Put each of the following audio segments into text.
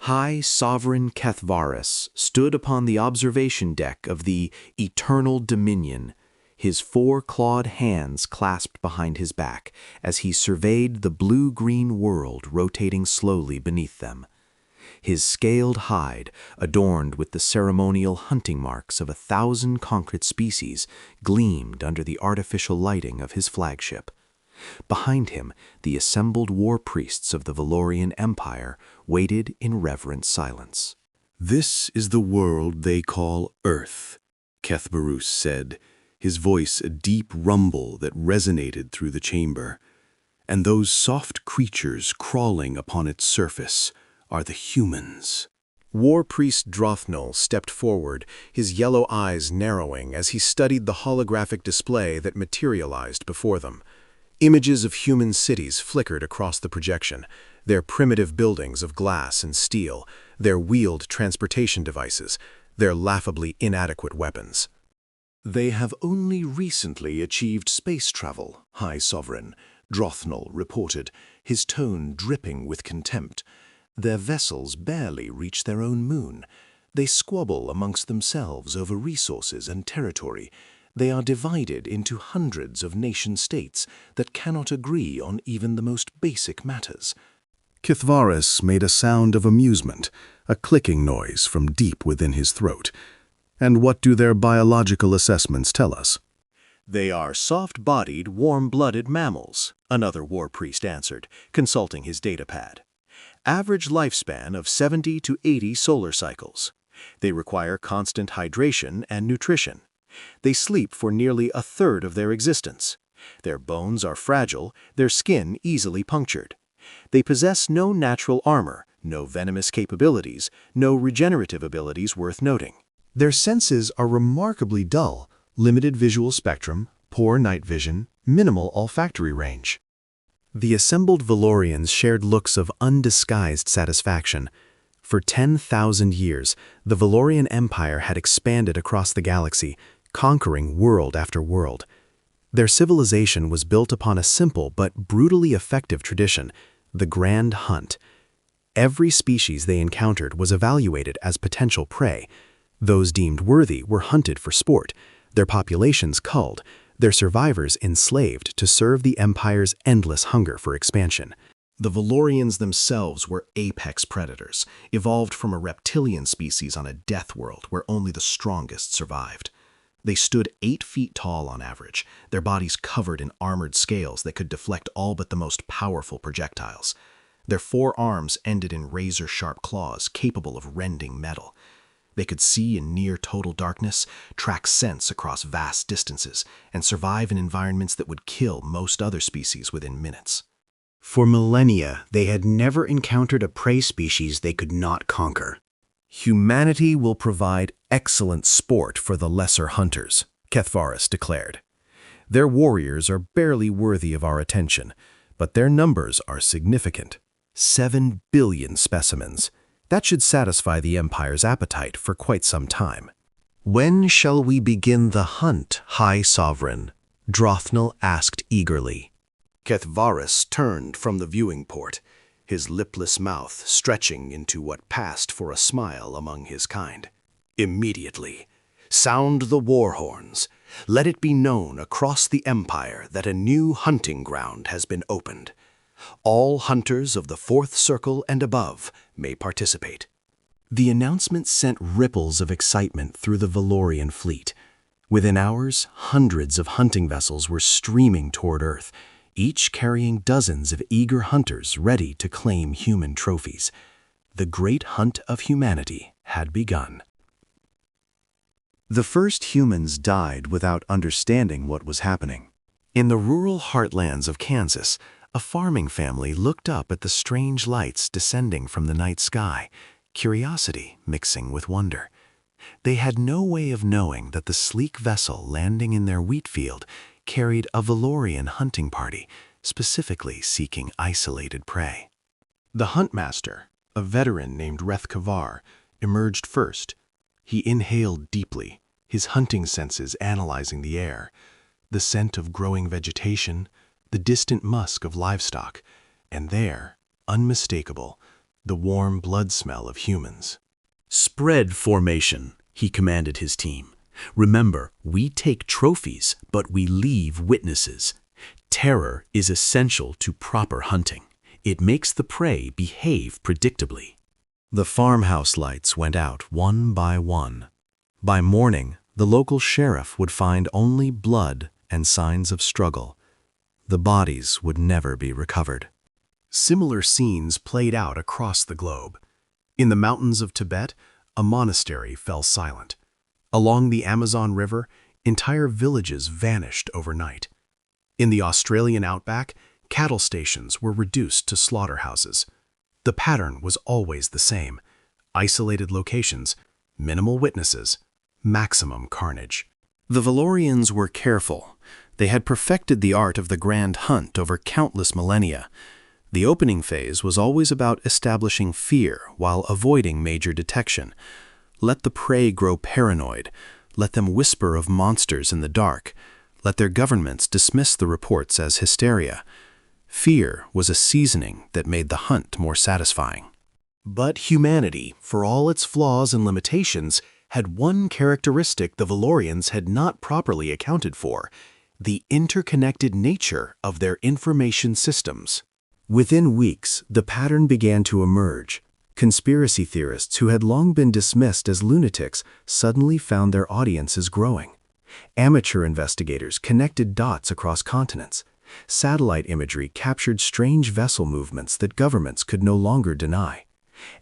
High Sovereign Kethvaris stood upon the observation deck of the Eternal Dominion, his four-clawed hands clasped behind his back as he surveyed the blue-green world rotating slowly beneath them. His scaled hide, adorned with the ceremonial hunting marks of 1,000 conquered species, gleamed under the artificial lighting of his flagship. Behind him, the assembled war priests of the Varketh Empire waited in reverent silence. "This is the world they call Earth," Kethvaris said, his voice a deep rumble that resonated through the chamber. "And those soft creatures crawling upon its surface are the humans." War Priest Drothnol stepped forward, his yellow eyes narrowing as he studied the holographic display that materialized before them. Images of human cities flickered across the projection, their primitive buildings of glass and steel, their wheeled transportation devices, their laughably inadequate weapons. "They have only recently achieved space travel, High Sovereign," Drothnol reported, his tone dripping with contempt. "Their vessels barely reach their own moon. They squabble amongst themselves over resources and territory. They are divided into hundreds of nation-states that cannot agree on even the most basic matters." Kethvaris made a sound of amusement, a clicking noise from deep within his throat. "And what do their biological assessments tell us?" "They are soft-bodied, warm-blooded mammals," another war priest answered, consulting his datapad. "Average lifespan of 70 to 80 solar cycles. They require constant hydration and nutrition. They sleep for nearly a third of their existence. Their bones are fragile, their skin easily punctured. They possess no natural armor, no venomous capabilities, no regenerative abilities worth noting. Their senses are remarkably dull, limited visual spectrum, poor night vision, minimal olfactory range." The assembled Valorians shared looks of undisguised satisfaction. For 10,000 years, the Varketh Empire had expanded across the galaxy, conquering world after world. Their civilization was built upon a simple but brutally effective tradition, the Grand Hunt. Every species they encountered was evaluated as potential prey. Those deemed worthy were hunted for sport, their populations culled, their survivors enslaved to serve the Empire's endless hunger for expansion. The Valorians themselves were apex predators, evolved from a reptilian species on a death world where only the strongest survived. They stood 8 feet tall on average, their bodies covered in armored scales that could deflect all but the most powerful projectiles. Their 4 arms ended in razor-sharp claws capable of rending metal. They could see in near total darkness, track scents across vast distances, and survive in environments that would kill most other species within minutes. For millennia, they had never encountered a prey species they could not conquer. "Humanity will provide excellent sport for the lesser hunters," Kethvaris declared. "Their warriors are barely worthy of our attention, but their numbers are significant. 7 billion specimens. That should satisfy the Empire's appetite for quite some time." "When shall we begin the hunt, High Sovereign?" Drothnol asked eagerly. Kethvaris turned from the viewing port, his lipless mouth stretching into what passed for a smile among his kind. "Immediately. Sound the war horns. Let it be known across the Empire that a new hunting ground has been opened. All hunters of the 4th Circle and above may participate." The announcement sent ripples of excitement through the Valorian fleet. Within hours, hundreds of hunting vessels were streaming toward Earth, each carrying dozens of eager hunters ready to claim human trophies. The great hunt of humanity had begun. The first humans died without understanding what was happening. In the rural heartlands of Kansas, a farming family looked up at the strange lights descending from the night sky, curiosity mixing with wonder. They had no way of knowing that the sleek vessel landing in their wheat field carried a Valorian hunting party, specifically seeking isolated prey. The huntmaster, a veteran named Rethkavar, emerged first. He inhaled deeply, his hunting senses analyzing the air, the scent of growing vegetation, the distant musk of livestock, and there, unmistakable, the warm blood smell of humans. "Spread formation," he commanded his team. "Remember, we take trophies, but we leave witnesses. Terror is essential to proper hunting. It makes the prey behave predictably." The farmhouse lights went out one by one. By morning, the local sheriff would find only blood and signs of struggle. The bodies would never be recovered. Similar scenes played out across the globe. In the mountains of Tibet, a monastery fell silent. Along the Amazon River, entire villages vanished overnight. In the Australian outback, cattle stations were reduced to slaughterhouses. The pattern was always the same: isolated locations, minimal witnesses, maximum carnage. The Valorians were careful. They had perfected the art of the grand hunt over countless millennia. The opening phase was always about establishing fear while avoiding major detection. Let the prey grow paranoid. Let them whisper of monsters in the dark. Let their governments dismiss the reports as hysteria. Fear was a seasoning that made the hunt more satisfying. But humanity, for all its flaws and limitations, had one characteristic the Valorians had not properly accounted for: the interconnected nature of their information systems. Within weeks, the pattern began to emerge. Conspiracy theorists who had long been dismissed as lunatics suddenly found their audiences growing. Amateur investigators connected dots across continents. Satellite imagery captured strange vessel movements that governments could no longer deny.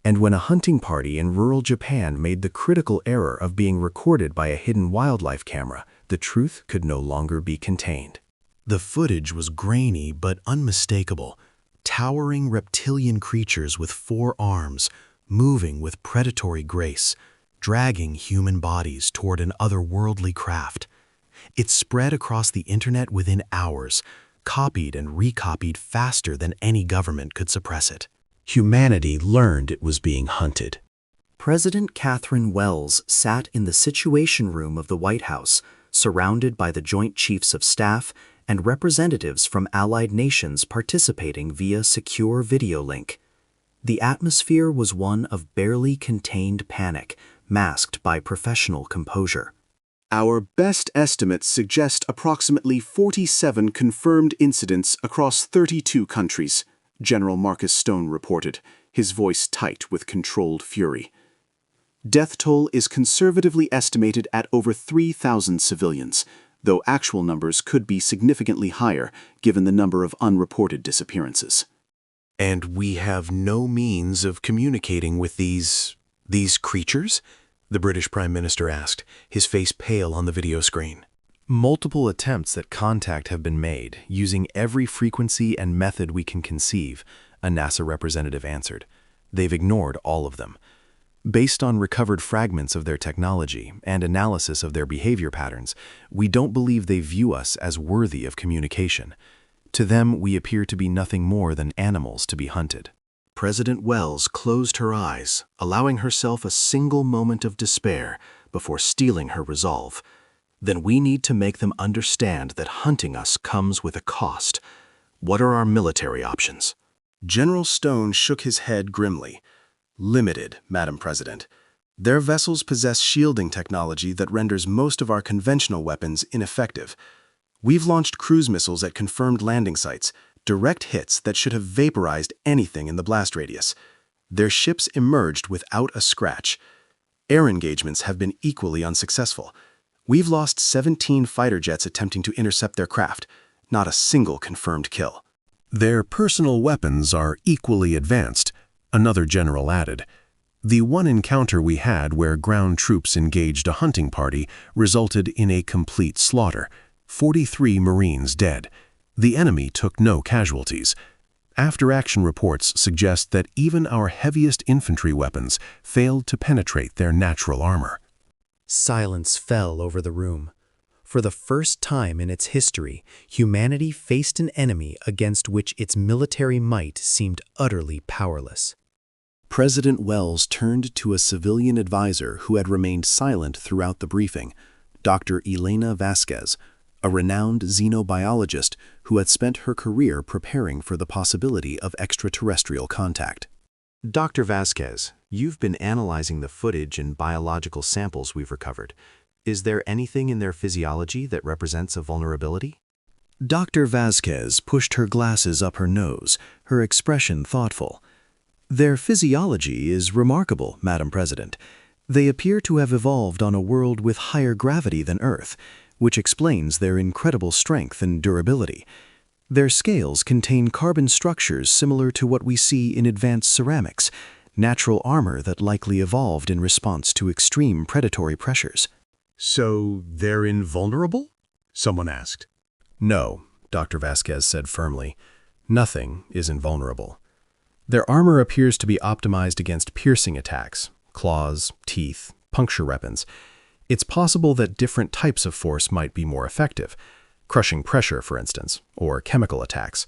And when a hunting party in rural Japan made the critical error of being recorded by a hidden wildlife camera, the truth could no longer be contained. The footage was grainy but unmistakable. Towering reptilian creatures with 4 arms, moving with predatory grace, dragging human bodies toward an otherworldly craft. It spread across the internet within hours, copied and recopied faster than any government could suppress it. Humanity learned it was being hunted. President Catherine Wells sat in the Situation Room of the White House, surrounded by the Joint Chiefs of Staff and representatives from allied nations participating via secure video link. The atmosphere was one of barely contained panic, masked by professional composure. Our best estimates suggest approximately 47 confirmed incidents across 32 countries, General Marcus Stone reported, his voice tight with controlled fury. Death toll is conservatively estimated at over 3,000 civilians, though actual numbers could be significantly higher given the number of unreported disappearances. And we have no means of communicating with these creatures? The British Prime Minister asked, his face pale on the video screen. Multiple attempts at contact have been made, using every frequency and method we can conceive, a NASA representative answered. They've ignored all of them. Based on recovered fragments of their technology and analysis of their behavior patterns, we don't believe they view us as worthy of communication. To them, we appear to be nothing more than animals to be hunted. President Wells closed her eyes, allowing herself a single moment of despair before steeling her resolve. Then we need to make them understand that hunting us comes with a cost. What are our military options? General Stone shook his head grimly. Limited, Madam President. Their vessels possess shielding technology that renders most of our conventional weapons ineffective. We've launched cruise missiles at confirmed landing sites, direct hits that should have vaporized anything in the blast radius. Their ships emerged without a scratch. Air engagements have been equally unsuccessful. We've lost 17 fighter jets attempting to intercept their craft, not a single confirmed kill. Their personal weapons are equally advanced, another general added. The one encounter we had where ground troops engaged a hunting party resulted in a complete slaughter, 43 Marines dead. The enemy took no casualties. After-action reports suggest that even our heaviest infantry weapons failed to penetrate their natural armor. Silence fell over the room. For the first time in its history, humanity faced an enemy against which its military might seemed utterly powerless. President Wells turned to a civilian advisor who had remained silent throughout the briefing, Dr. Elena Vasquez, a renowned xenobiologist who had spent her career preparing for the possibility of extraterrestrial contact. Dr. Vasquez, you've been analyzing the footage and biological samples we've recovered. Is there anything in their physiology that represents a vulnerability? Dr. Vasquez pushed her glasses up her nose, her expression thoughtful. Their physiology is remarkable, Madam President. They appear to have evolved on a world with higher gravity than Earth, which explains their incredible strength and durability. Their scales contain carbon structures similar to what we see in advanced ceramics, natural armor that likely evolved in response to extreme predatory pressures. So they're invulnerable? Someone asked. No, Dr. Vasquez said firmly. Nothing is invulnerable. Their armor appears to be optimized against piercing attacks, claws, teeth, puncture weapons. It's possible that different types of force might be more effective, crushing pressure, for instance, or chemical attacks.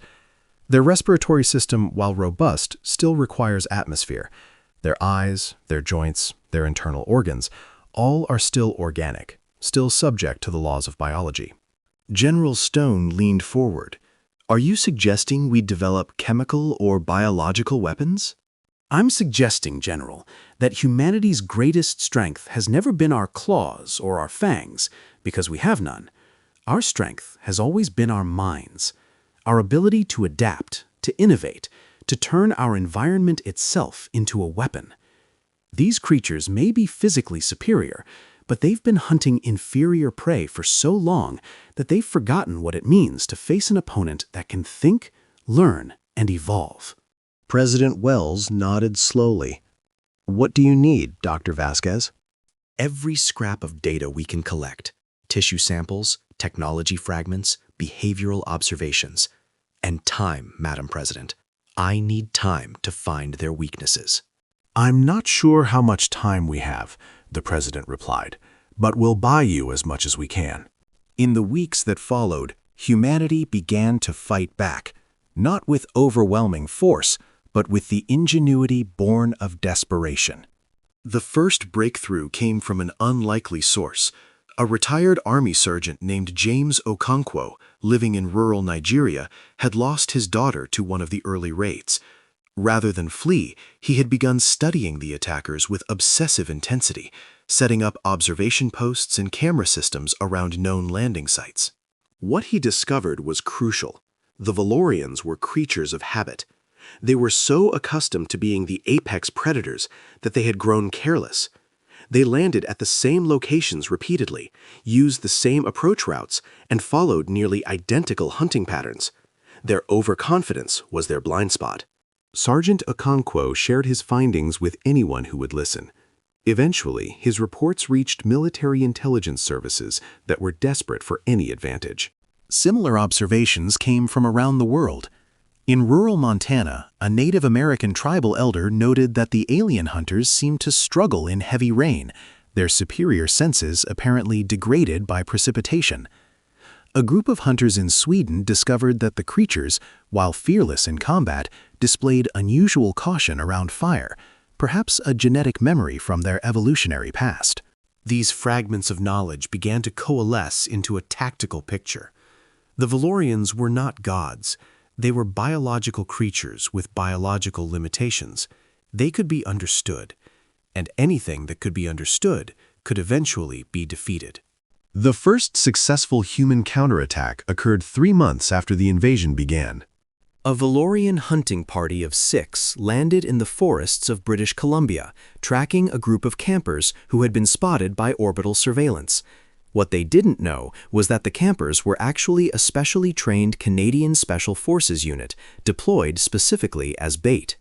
Their respiratory system, while robust, still requires atmosphere. Their eyes, their joints, their internal organs, all are still organic, still subject to the laws of biology. General Stone leaned forward. Are you suggesting we develop chemical or biological weapons? I'm suggesting, General, that humanity's greatest strength has never been our claws or our fangs, because we have none. Our strength has always been our minds, our ability to adapt, to innovate, to turn our environment itself into a weapon. These creatures may be physically superior, but they've been hunting inferior prey for so long that they've forgotten what it means to face an opponent that can think, learn, and evolve. President Wells nodded slowly. What do you need, Dr. Vasquez? Every scrap of data we can collect, tissue samples, technology fragments, behavioral observations, and time, Madam President. I need time to find their weaknesses. I'm not sure how much time we have, the president replied, but we'll buy you as much as we can. In the weeks that followed, humanity began to fight back, not with overwhelming force, but with the ingenuity born of desperation. The first breakthrough came from an unlikely source. A retired army sergeant named James Okonkwo, living in rural Nigeria, had lost his daughter to one of the early raids. Rather than flee, he had begun studying the attackers with obsessive intensity, setting up observation posts and camera systems around known landing sites. What he discovered was crucial. The Valorians were creatures of habit. They were so accustomed to being the apex predators that they had grown careless. They landed at the same locations repeatedly, used the same approach routes, and followed nearly identical hunting patterns. Their overconfidence was their blind spot. Sergeant Okonkwo shared his findings with anyone who would listen. Eventually, his reports reached military intelligence services that were desperate for any advantage. Similar observations came from around the world. In rural Montana, a Native American tribal elder noted that the alien hunters seemed to struggle in heavy rain, their superior senses apparently degraded by precipitation. A group of hunters in Sweden discovered that the creatures, while fearless in combat, displayed unusual caution around fire, perhaps a genetic memory from their evolutionary past. These fragments of knowledge began to coalesce into a tactical picture. The Valorians were not gods. They were biological creatures with biological limitations. They could be understood, and anything that could be understood could eventually be defeated. The first successful human counterattack occurred 3 months after the invasion began. A Valorian hunting party of 6 landed in the forests of British Columbia, tracking a group of campers who had been spotted by orbital surveillance. What they didn't know was that the campers were actually a specially trained Canadian Special Forces unit, deployed specifically as bait.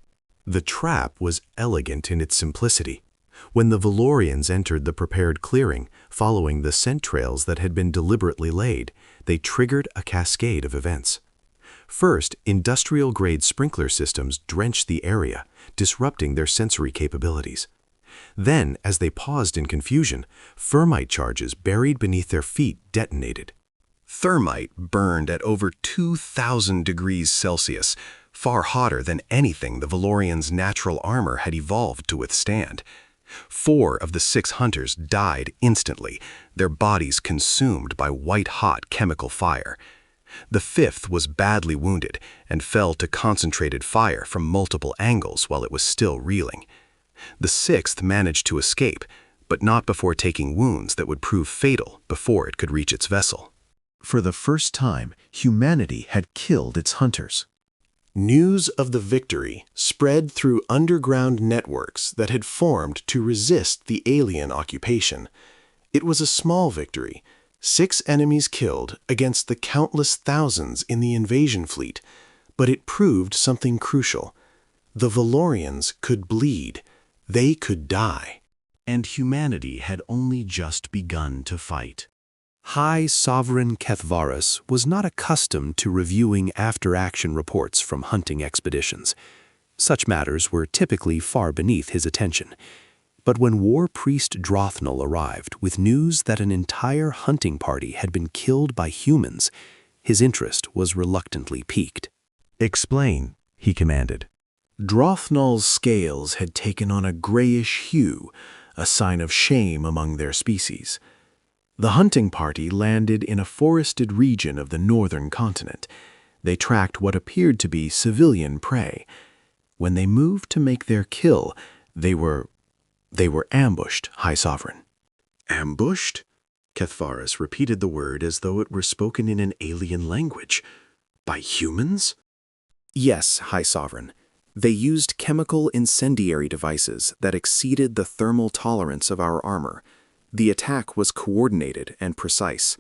The trap was elegant in its simplicity. When the Valorians entered the prepared clearing, following the scent trails that had been deliberately laid, they triggered a cascade of events. First, industrial-grade sprinkler systems drenched the area, disrupting their sensory capabilities. Then, as they paused in confusion, thermite charges buried beneath their feet detonated. Thermite burned at over 2,000 degrees Celsius, far hotter than anything the Valorians' natural armor had evolved to withstand. 4 of the 6 hunters died instantly, their bodies consumed by white-hot chemical fire. The fifth was badly wounded and fell to concentrated fire from multiple angles while it was still reeling. The sixth managed to escape, but not before taking wounds that would prove fatal before it could reach its vessel. For the first time, humanity had killed its hunters. News of the victory spread through underground networks that had formed to resist the alien occupation. It was a small victory, 6 enemies killed against the countless thousands in the invasion fleet, but it proved something crucial. The Valorians could bleed. They could die. And humanity had only just begun to fight. High Sovereign Kethvaris was not accustomed to reviewing after-action reports from hunting expeditions. Such matters were typically far beneath his attention. But when War Priest Drothnol arrived with news that an entire hunting party had been killed by humans, his interest was reluctantly piqued. "Explain," he commanded. Drothnol's scales had taken on a grayish hue, a sign of shame among their species. The hunting party landed in a forested region of the northern continent. They tracked what appeared to be civilian prey. When they moved to make their kill, they were ambushed, High Sovereign. Ambushed? Kethvaris repeated the word as though it were spoken in an alien language. By humans? Yes, High Sovereign. They used chemical incendiary devices that exceeded the thermal tolerance of our armor. The attack was coordinated and precise.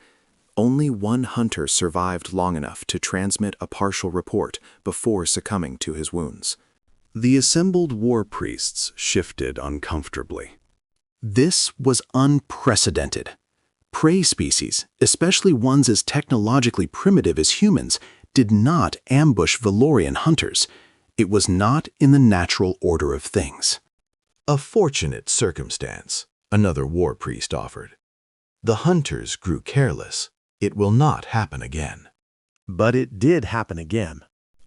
Only one hunter survived long enough to transmit a partial report before succumbing to his wounds. The assembled war priests shifted uncomfortably. This was unprecedented. Prey species, especially ones as technologically primitive as humans, did not ambush Valorian hunters. It was not in the natural order of things. A fortunate circumstance, another war priest offered. The hunters grew careless. It will not happen again. But it did happen again.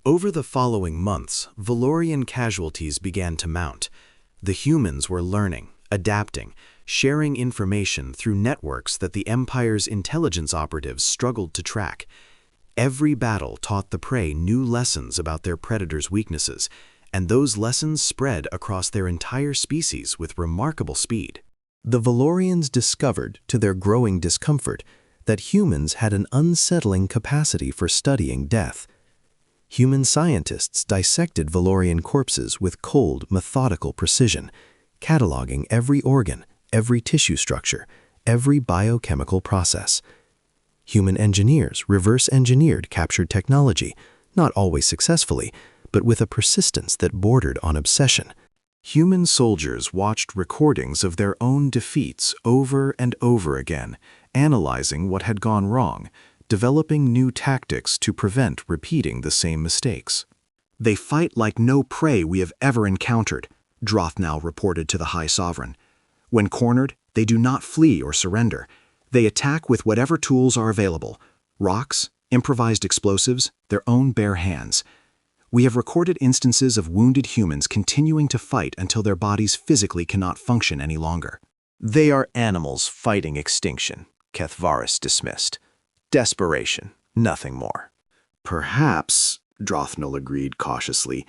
Over the following months, Valorian casualties began to mount. The humans were learning, adapting, sharing information through networks that the Empire's intelligence operatives struggled to track. Every battle taught the prey new lessons about their predators' weaknesses, and those lessons spread across their entire species with remarkable speed. The Valorians discovered, to their growing discomfort, that humans had an unsettling capacity for studying death. Human scientists dissected Valorian corpses with cold, methodical precision, cataloging every organ, every tissue structure, every biochemical process. Human engineers reverse-engineered captured technology, not always successfully, but with a persistence that bordered on obsession. Human soldiers watched recordings of their own defeats over and over again, analyzing what had gone wrong, developing new tactics to prevent repeating the same mistakes. They fight like no prey we have ever encountered, Drothnol reported to the High Sovereign. When cornered, they do not flee or surrender. They attack with whatever tools are available: rocks, improvised explosives, their own bare hands. We have recorded instances of wounded humans continuing to fight until their bodies physically cannot function any longer. They are animals fighting extinction, Kethvaris dismissed. Desperation, nothing more. Perhaps, Drothnol agreed cautiously,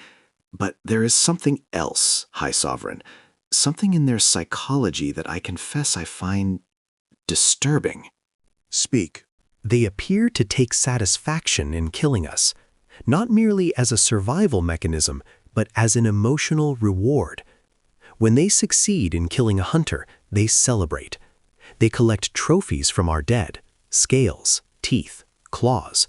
but there is something else, High Sovereign. Something in their psychology that I confess I find disturbing. Speak. They appear to take satisfaction in killing us, not merely as a survival mechanism, but as an emotional reward. When they succeed in killing a hunter, they celebrate. They collect trophies from our dead: scales, teeth, claws.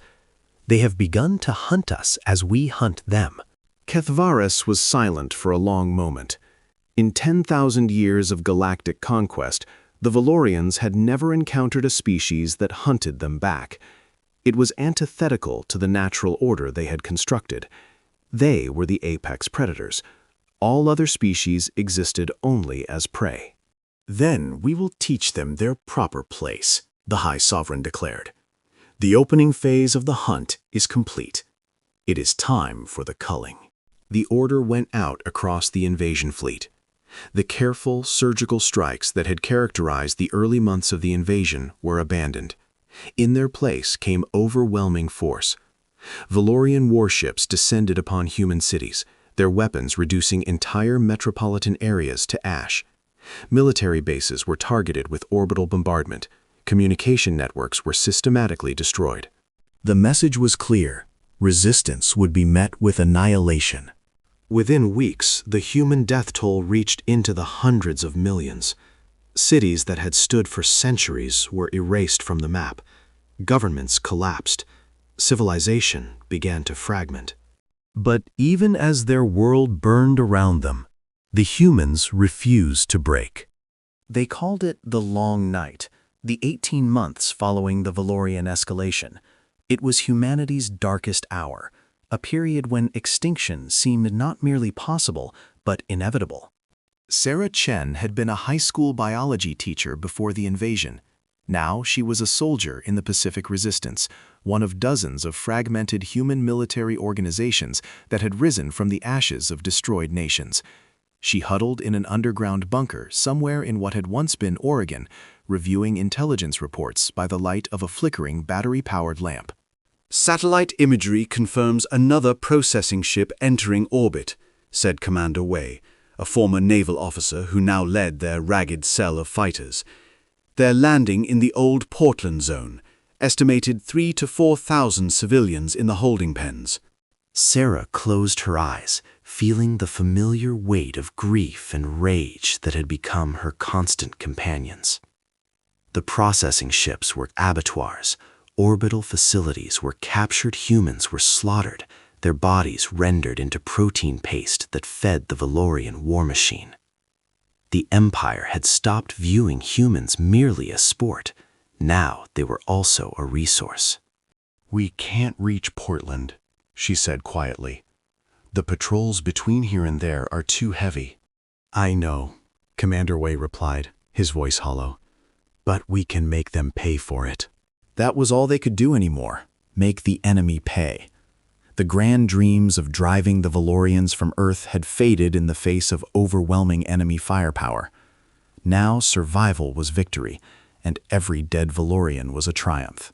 They have begun to hunt us as we hunt them. Kethvaris was silent for a long moment. In 10,000 years of galactic conquest, the Valorians had never encountered a species that hunted them back. It was antithetical to the natural order they had constructed. They were the apex predators. All other species existed only as prey. Then we will teach them their proper place, the High Sovereign declared. The opening phase of the hunt is complete. It is time for the culling. The order went out across the invasion fleet. The careful, surgical strikes that had characterized the early months of the invasion were abandoned. In their place came overwhelming force. Valorian warships descended upon human cities, their weapons reducing entire metropolitan areas to ash. Military bases were targeted with orbital bombardment. Communication networks were systematically destroyed. The message was clear. Resistance would be met with annihilation. Within weeks, the human death toll reached into the hundreds of millions. Cities that had stood for centuries were erased from the map. Governments collapsed. Civilization began to fragment. But even as their world burned around them, the humans refused to break. They called it the Long Night, the 18 months following the Valorian escalation. It was humanity's darkest hour, a period when extinction seemed not merely possible, but inevitable. Sarah Chen had been a high school biology teacher before the invasion. Now she was a soldier in the Pacific Resistance, one of dozens of fragmented human military organizations that had risen from the ashes of destroyed nations. She huddled in an underground bunker somewhere in what had once been Oregon, reviewing intelligence reports by the light of a flickering battery-powered lamp. "Satellite imagery confirms another processing ship entering orbit," said Commander Wei, a former naval officer who now led their ragged cell of fighters. "They're landing in the old Portland zone. Estimated 3,000 to 4,000 civilians in the holding pens." Sarah closed her eyes, feeling the familiar weight of grief and rage that had become her constant companions. The processing ships were abattoirs, orbital facilities where captured humans were slaughtered, their bodies rendered into protein paste that fed the Valorian war machine. The Empire had stopped viewing humans merely as sport. Now they were also a resource. "We can't reach Portland," she said quietly. "The patrols between here and there are too heavy." "I know," Commander Wei replied, his voice hollow. "But we can make them pay for it." That was all they could do anymore, make the enemy pay. The grand dreams of driving the Valorians from Earth had faded in the face of overwhelming enemy firepower. Now survival was victory, and every dead Valorian was a triumph.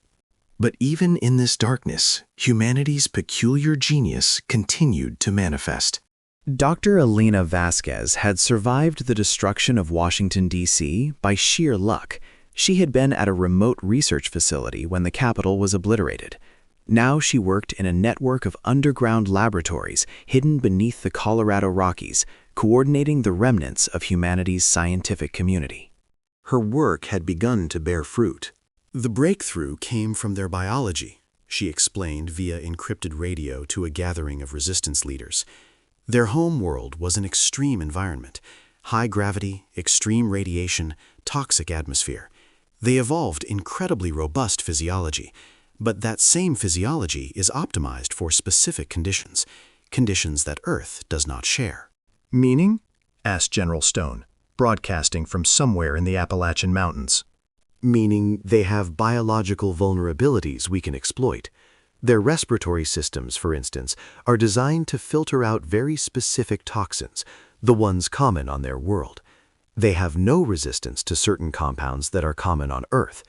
But even in this darkness, humanity's peculiar genius continued to manifest. Dr. Elena Vasquez had survived the destruction of Washington, D.C. by sheer luck. She had been at a remote research facility when the capital was obliterated. Now she worked in a network of underground laboratories hidden beneath the Colorado Rockies, coordinating the remnants of humanity's scientific community. Her work had begun to bear fruit. "The breakthrough came from their biology," she explained via encrypted radio to a gathering of resistance leaders. "Their home world was an extreme environment, high gravity, extreme radiation, toxic atmosphere. They evolved incredibly robust physiology, but that same physiology is optimized for specific conditions, conditions that Earth does not share." "Meaning?" asked General Stone, broadcasting from somewhere in the Appalachian Mountains. "Meaning they have biological vulnerabilities we can exploit. Their respiratory systems, for instance, are designed to filter out very specific toxins, the ones common on their world. They have no resistance to certain compounds that are common on Earth.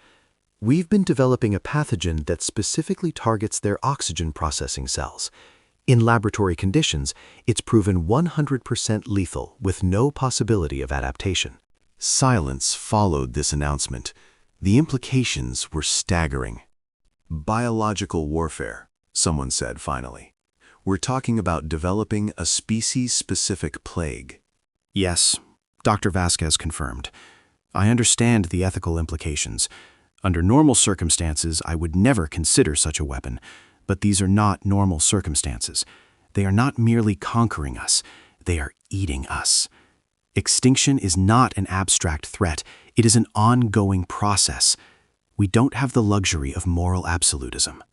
We've been developing a pathogen that specifically targets their oxygen processing cells. In laboratory conditions, it's proven 100% lethal with no possibility of adaptation." Silence followed this announcement. The implications were staggering. "Biological warfare," someone said finally. "We're talking about developing a species-specific plague." "Yes," Dr. Vasquez confirmed. "I understand the ethical implications. Under normal circumstances, I would never consider such a weapon, but these are not normal circumstances. They are not merely conquering us, they are eating us. Extinction is not an abstract threat, it is an ongoing process. We don't have the luxury of moral absolutism."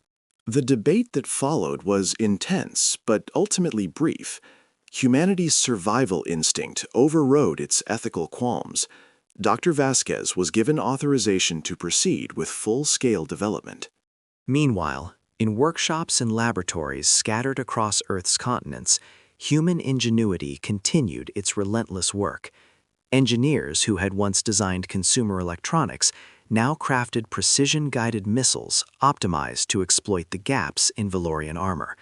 The debate that followed was intense, but ultimately brief. Humanity's survival instinct overrode its ethical qualms. Dr. Vasquez was given authorization to proceed with full-scale development. Meanwhile, in workshops and laboratories scattered across Earth's continents, human ingenuity continued its relentless work. Engineers who had once designed consumer electronics now crafted precision-guided missiles optimized to exploit the gaps in Valorian armor.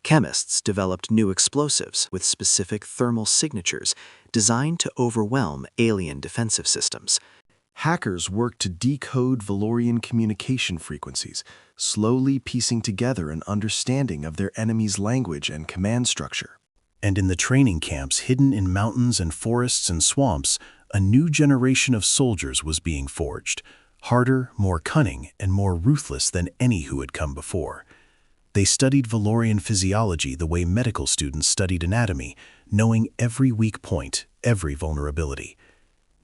Chemists developed new explosives with specific thermal signatures designed to overwhelm alien defensive systems. Hackers worked to decode Valorian communication frequencies, slowly piecing together an understanding of their enemy's language and command structure. And in the training camps hidden in mountains and forests and swamps, a new generation of soldiers was being forged, harder, more cunning, and more ruthless than any who had come before. They studied Valorian physiology the way medical students studied anatomy, knowing every weak point, every vulnerability.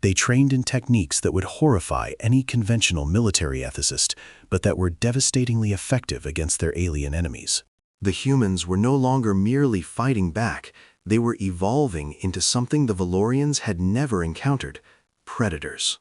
They trained in techniques that would horrify any conventional military ethicist, but that were devastatingly effective against their alien enemies. The humans were no longer merely fighting back, they were evolving into something the Valorians had never encountered: predators.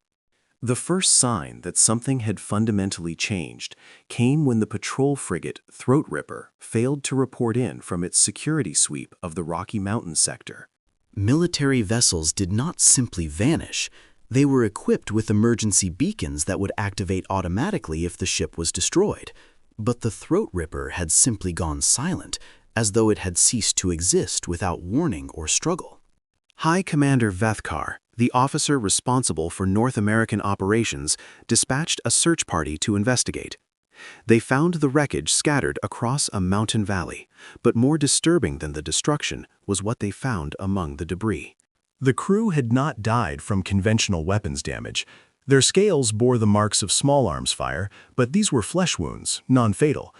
The first sign that something had fundamentally changed came when the patrol frigate Throat Ripper failed to report in from its security sweep of the Rocky Mountains sector. Military vessels did not simply vanish. They were equipped with emergency beacons that would activate automatically if the ship was destroyed. But the Throat Ripper had simply gone silent, as though it had ceased to exist without warning or struggle. High Commander Varketh, the officer responsible for North American operations, dispatched a search party to investigate. They found the wreckage scattered across a mountain valley, but more disturbing than the destruction was what they found among the debris. The crew had not died from conventional weapons damage. Their scales bore the marks of small arms fire, but these were flesh wounds, non-fatal.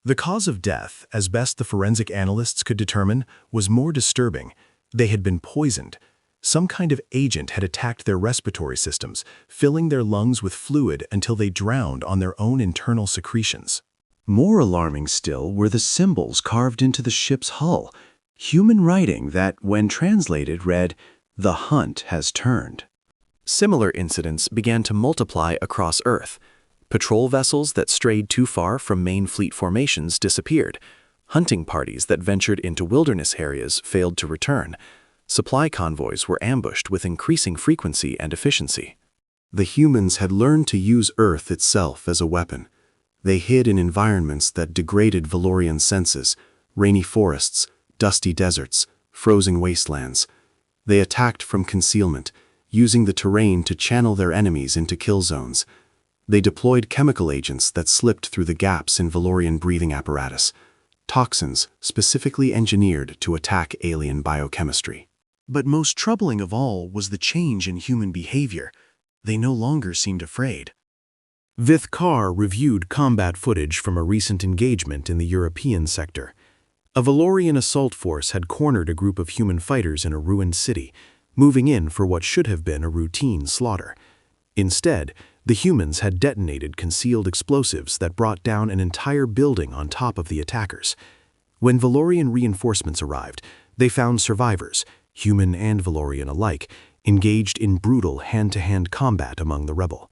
The cause of death, as best the forensic analysts could determine, was more disturbing. They had been poisoned. Some kind of agent had attacked their respiratory systems, filling their lungs with fluid until they drowned on their own internal secretions. More alarming still were the symbols carved into the ship's hull, human writing that, when translated, read, "The hunt has turned." Similar incidents began to multiply across Earth. Patrol vessels that strayed too far from main fleet formations disappeared. Hunting parties that ventured into wilderness areas failed to return. Supply convoys were ambushed with increasing frequency and efficiency. The humans had learned to use Earth itself as a weapon. They hid in environments that degraded Valorian senses: rainy forests, dusty deserts, frozen wastelands. They attacked from concealment, using the terrain to channel their enemies into kill zones. They deployed chemical agents that slipped through the gaps in Valorian breathing apparatus, toxins specifically engineered to attack alien biochemistry. But most troubling of all was the change in human behavior. They no longer seemed afraid. Varketh reviewed combat footage from a recent engagement in the European sector. A Valorian assault force had cornered a group of human fighters in a ruined city, moving in for what should have been a routine slaughter. Instead, the humans had detonated concealed explosives that brought down an entire building on top of the attackers. When Valorian reinforcements arrived, they found survivors, human and Valorian alike, engaged in brutal hand-to-hand combat among the rebel.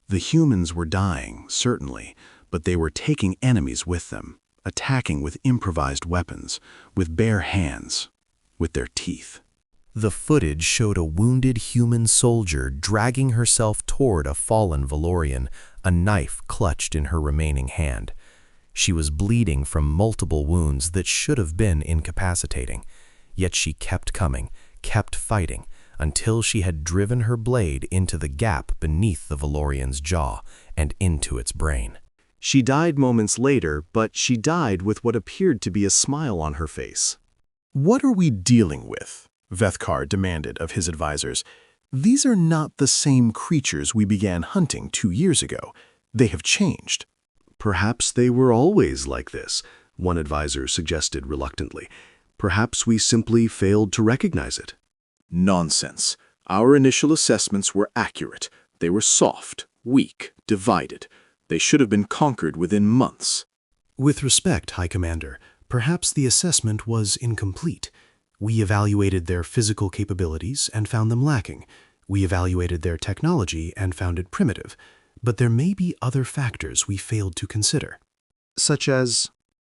The humans were dying, certainly, but they were taking enemies with them, attacking with improvised weapons, with bare hands, with their teeth. The footage showed a wounded human soldier dragging herself toward a fallen Valorian, a knife clutched in her remaining hand. She was bleeding from multiple wounds that should have been incapacitating. Yet she kept coming, kept fighting, until she had driven her blade into the gap beneath the Valorian's jaw and into its brain. She died moments later, but she died with what appeared to be a smile on her face. "What are we dealing with?" Varketh demanded of his advisors. "These are not the same creatures we began hunting 2 years ago. They have changed." "Perhaps they were always like this," one advisor suggested reluctantly. "Perhaps we simply failed to recognize it." Nonsense. Our initial assessments were accurate. They were soft, weak, divided. They should have been conquered within months. With respect, High Commander, perhaps the assessment was incomplete. We evaluated their physical capabilities and found them lacking. We evaluated their technology and found it primitive. But there may be other factors we failed to consider. Such as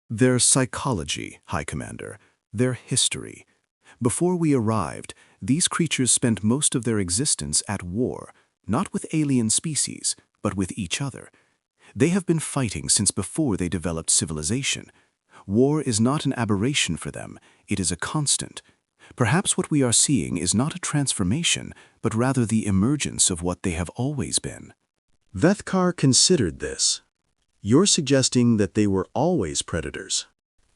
their psychology, High Commander, their history. Before we arrived, these creatures spent most of their existence at war, not with alien species, but with each other. They have been fighting since before they developed civilization. War is not an aberration for them, it is a constant. Perhaps what we are seeing is not a transformation, but rather the emergence of what they have always been. Vethkar considered this. You're suggesting that they were always predators.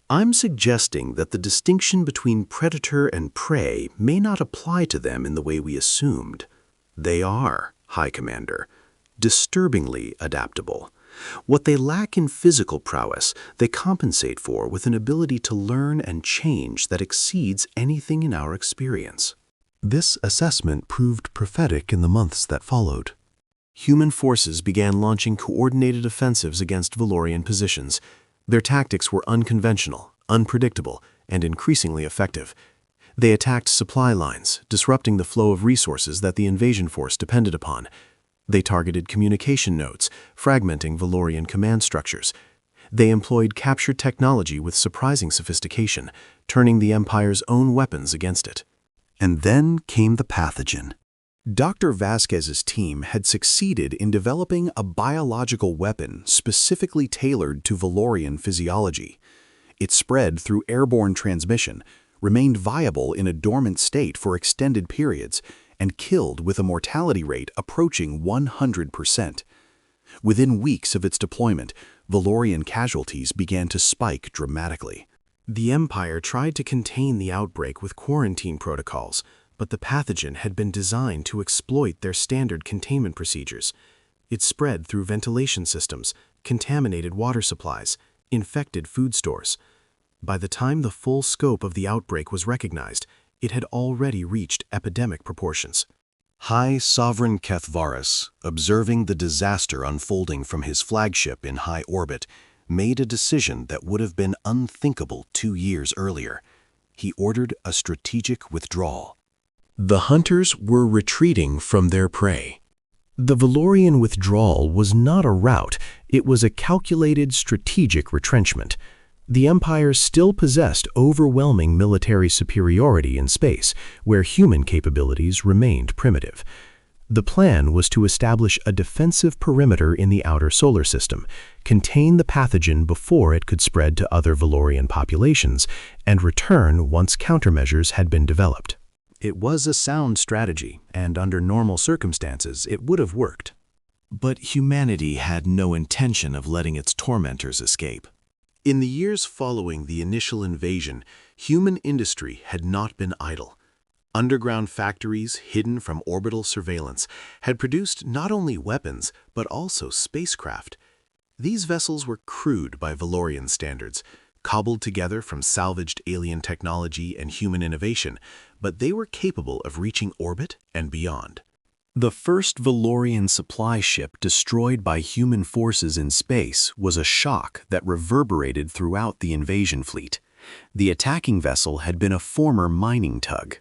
I'm suggesting that the distinction between predator and prey may not apply to them in the way we assumed. They are, High Commander, disturbingly adaptable. What they lack in physical prowess, they compensate for with an ability to learn and change that exceeds anything in our experience. This assessment proved prophetic in the months that followed. Human forces began launching coordinated offensives against Valorian positions. Their tactics were unconventional, unpredictable, and increasingly effective. They attacked supply lines, disrupting the flow of resources that the invasion force depended upon. They targeted communication nodes, fragmenting Valorian command structures. They employed captured technology with surprising sophistication, turning the Empire's own weapons against it. And then came the pathogen. Dr. Vasquez's team had succeeded in developing a biological weapon specifically tailored to Valorian physiology. It spread through airborne transmission, remained viable in a dormant state for extended periods, and killed with a mortality rate approaching 100%. Within weeks of its deployment, Valorian casualties began to spike dramatically. The Empire tried to contain the outbreak with quarantine protocols, but the pathogen had been designed to exploit their standard containment procedures. It spread through ventilation systems, contaminated water supplies, infected food stores. By the time the full scope of the outbreak was recognized, it had already reached epidemic proportions. High Sovereign Kethvaris, observing the disaster unfolding from his flagship in high orbit, made a decision that would have been unthinkable 2 years earlier. He ordered a strategic withdrawal. The hunters were retreating from their prey. The Valorian withdrawal was not a rout, it was a calculated strategic retrenchment. The Empire still possessed overwhelming military superiority in space, where human capabilities remained primitive. The plan was to establish a defensive perimeter in the outer solar system, contain the pathogen before it could spread to other Valorian populations, and return once countermeasures had been developed. It was a sound strategy, and under normal circumstances, it would have worked. But humanity had no intention of letting its tormentors escape. In the years following the initial invasion, human industry had not been idle. Underground factories, hidden from orbital surveillance, had produced not only weapons, but also spacecraft. These vessels were crude by Valorian standards, cobbled together from salvaged alien technology and human innovation, but they were capable of reaching orbit and beyond. The first Valorian supply ship destroyed by human forces in space was a shock that reverberated throughout the invasion fleet. The attacking vessel had been a former mining tug,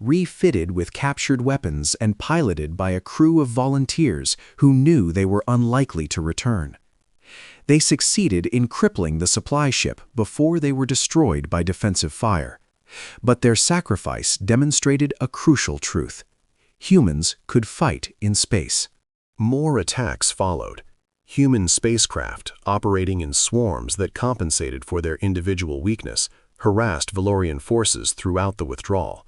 refitted with captured weapons and piloted by a crew of volunteers who knew they were unlikely to return. They succeeded in crippling the supply ship before they were destroyed by defensive fire. But their sacrifice demonstrated a crucial truth. Humans could fight in space. More attacks followed. Human spacecraft, operating in swarms that compensated for their individual weakness, harassed Valorian forces throughout the withdrawal.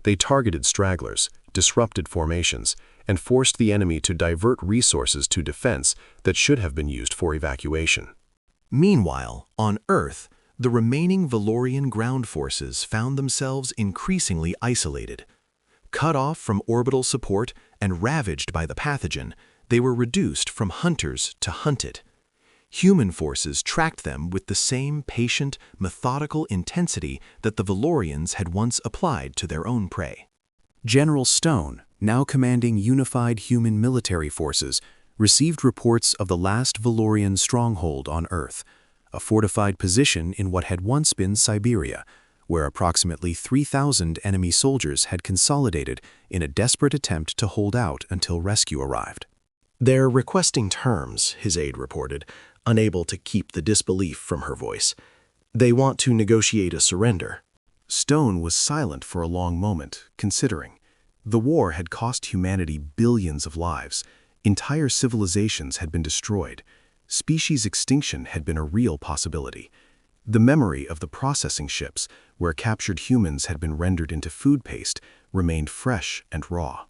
They targeted stragglers, disrupted formations, and forced the enemy to divert resources to defense that should have been used for evacuation. Meanwhile, on Earth, the remaining Valorian ground forces found themselves increasingly isolated. Cut off from orbital support and ravaged by the pathogen, they were reduced from hunters to hunted. Human forces tracked them with the same patient, methodical intensity that the Valorians had once applied to their own prey. General Stone, now commanding unified human military forces, received reports of the last Valorian stronghold on Earth, a fortified position in what had once been Siberia, where approximately 3,000 enemy soldiers had consolidated in a desperate attempt to hold out until rescue arrived. "They're requesting terms," his aide reported, unable to keep the disbelief from her voice. "They want to negotiate a surrender." Stone was silent for a long moment, considering. The war had cost humanity billions of lives. Entire civilizations had been destroyed. Species extinction had been a real possibility. The memory of the processing ships, where captured humans had been rendered into food paste, remained fresh and raw.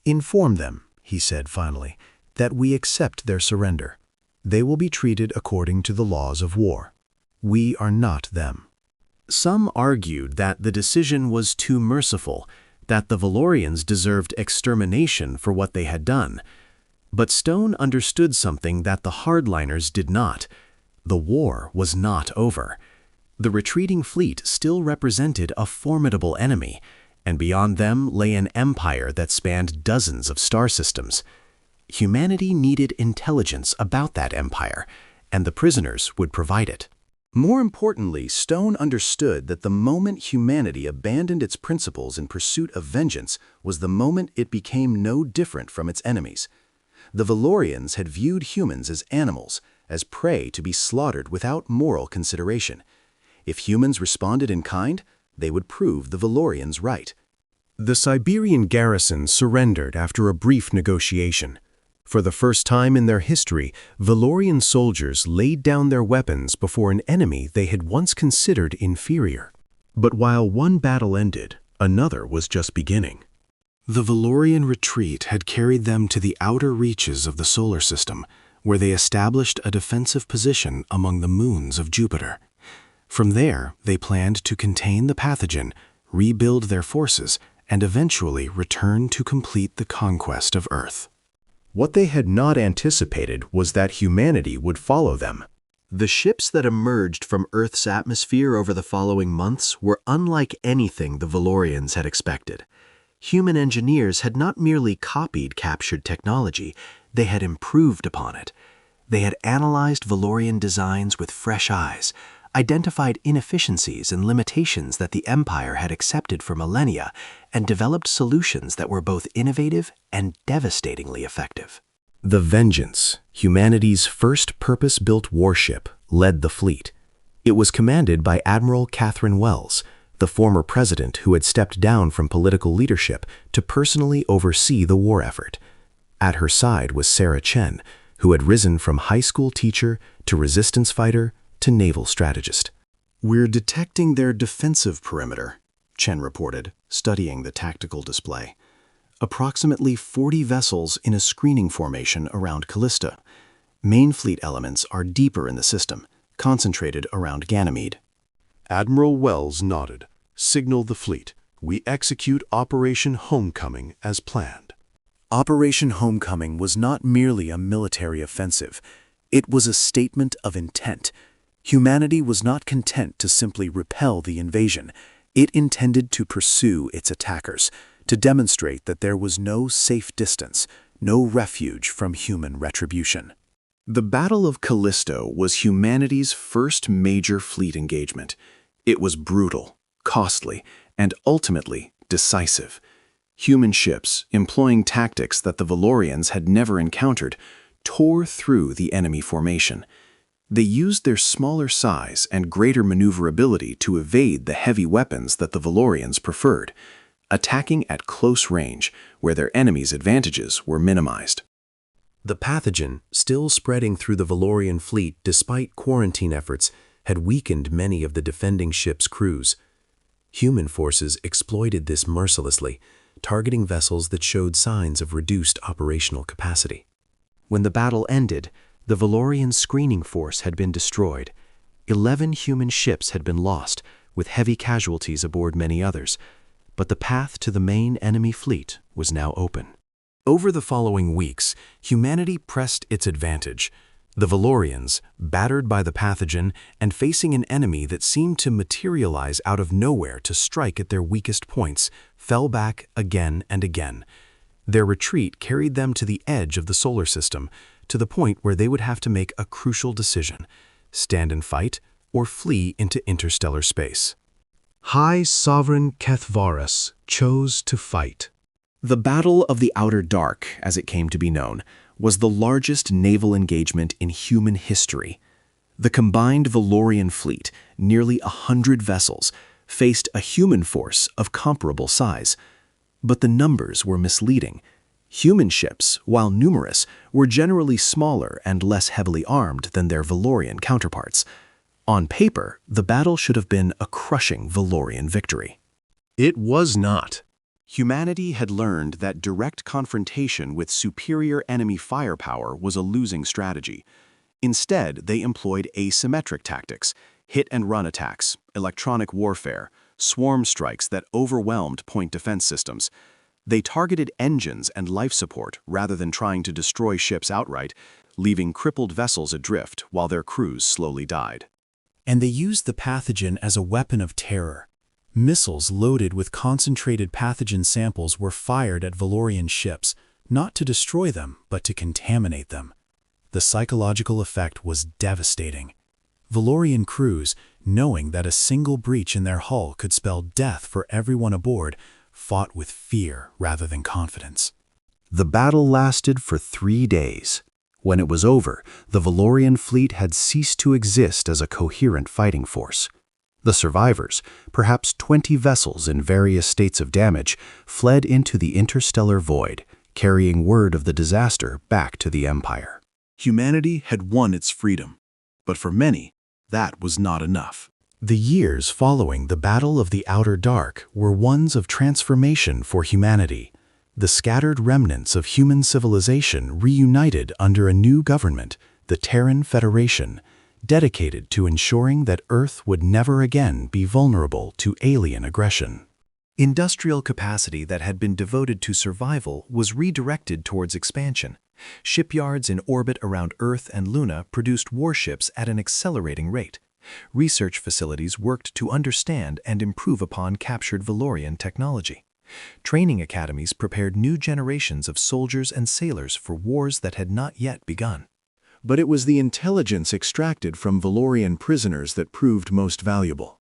Inform them, he said finally, that we accept their surrender. They will be treated according to the laws of war. We are not them. Some argued that the decision was too merciful, that the Valorians deserved extermination for what they had done. But Stone understood something that the hardliners did not. The war was not over. The retreating fleet still represented a formidable enemy, and beyond them lay an empire that spanned dozens of star systems. Humanity needed intelligence about that empire, and the prisoners would provide it. More importantly, Stone understood that the moment humanity abandoned its principles in pursuit of vengeance was the moment it became no different from its enemies. The Valorians had viewed humans as animals, as prey to be slaughtered without moral consideration. If humans responded in kind, they would prove the Valorians right. The Siberian garrison surrendered after a brief negotiation. For the first time in their history, Valorian soldiers laid down their weapons before an enemy they had once considered inferior. But while one battle ended, another was just beginning. The Valorian retreat had carried them to the outer reaches of the solar system, where they established a defensive position among the moons of Jupiter. From there, they planned to contain the pathogen, rebuild their forces, and eventually return to complete the conquest of Earth. What they had not anticipated was that humanity would follow them. The ships that emerged from Earth's atmosphere over the following months were unlike anything the Valorians had expected. Human engineers had not merely copied captured technology, they had improved upon it. They had analyzed Valorian designs with fresh eyes, identified inefficiencies and limitations that the Empire had accepted for millennia, and developed solutions that were both innovative and devastatingly effective. The Vengeance, humanity's first purpose-built warship, led the fleet. It was commanded by Admiral Catherine Wells, the former president who had stepped down from political leadership to personally oversee the war effort. At her side was Sarah Chen, who had risen from high school teacher to resistance fighter to naval strategist. "We're detecting their defensive perimeter," Chen reported, studying the tactical display. "Approximately 40 vessels in a screening formation around Callista. Main fleet elements are deeper in the system, concentrated around Ganymede." Admiral Wells nodded. "Signal the fleet. We execute Operation Homecoming as planned." Operation Homecoming was not merely a military offensive. It was a statement of intent. Humanity was not content to simply repel the invasion. It intended to pursue its attackers, to demonstrate that there was no safe distance, no refuge from human retribution. The Battle of Callisto was humanity's first major fleet engagement. It was brutal, costly, and ultimately decisive. Human ships, employing tactics that the Valorians had never encountered, tore through the enemy formation. They used their smaller size and greater maneuverability to evade the heavy weapons that the Valorians preferred, attacking at close range, where their enemies' advantages were minimized. The pathogen, still spreading through the Valorian fleet despite quarantine efforts, had weakened many of the defending ships' crews. Human forces exploited this mercilessly, targeting vessels that showed signs of reduced operational capacity. When the battle ended, the Valorian screening force had been destroyed. 11 human ships had been lost, with heavy casualties aboard many others, but the path to the main enemy fleet was now open. Over the following weeks, humanity pressed its advantage. The Valorians, battered by the pathogen and facing an enemy that seemed to materialize out of nowhere to strike at their weakest points, fell back again and again. Their retreat carried them to the edge of the solar system, to the point where they would have to make a crucial decision: stand and fight or flee into interstellar space. High Sovereign Varketh chose to fight. The Battle of the Outer Dark, as it came to be known, was the largest naval engagement in human history. The combined Valorian fleet, nearly 100 vessels, faced a human force of comparable size. But the numbers were misleading. Human ships, while numerous, were generally smaller and less heavily armed than their Valorian counterparts. On paper, the battle should have been a crushing Valorian victory. It was not. Humanity had learned that direct confrontation with superior enemy firepower was a losing strategy. Instead, they employed asymmetric tactics, hit-and-run attacks, electronic warfare, swarm strikes that overwhelmed point defense systems. They targeted engines and life support rather than trying to destroy ships outright, leaving crippled vessels adrift while their crews slowly died. And they used the pathogen as a weapon of terror. Missiles loaded with concentrated pathogen samples were fired at Valorian ships, not to destroy them, but to contaminate them. The psychological effect was devastating. Valorian crews, knowing that a single breach in their hull could spell death for everyone aboard, fought with fear rather than confidence. The battle lasted for 3 days. When it was over, the Valorian fleet had ceased to exist as a coherent fighting force. The survivors, perhaps 20 vessels in various states of damage, fled into the interstellar void, carrying word of the disaster back to the Empire. Humanity had won its freedom, but for many, that was not enough. The years following the Battle of the Outer Dark were ones of transformation for humanity. The scattered remnants of human civilization reunited under a new government, the Terran Federation, dedicated to ensuring that Earth would never again be vulnerable to alien aggression. Industrial capacity that had been devoted to survival was redirected towards expansion. Shipyards in orbit around Earth and Luna produced warships at an accelerating rate. Research facilities worked to understand and improve upon captured Valorian technology. Training academies prepared new generations of soldiers and sailors for wars that had not yet begun. But it was the intelligence extracted from Valorian prisoners that proved most valuable.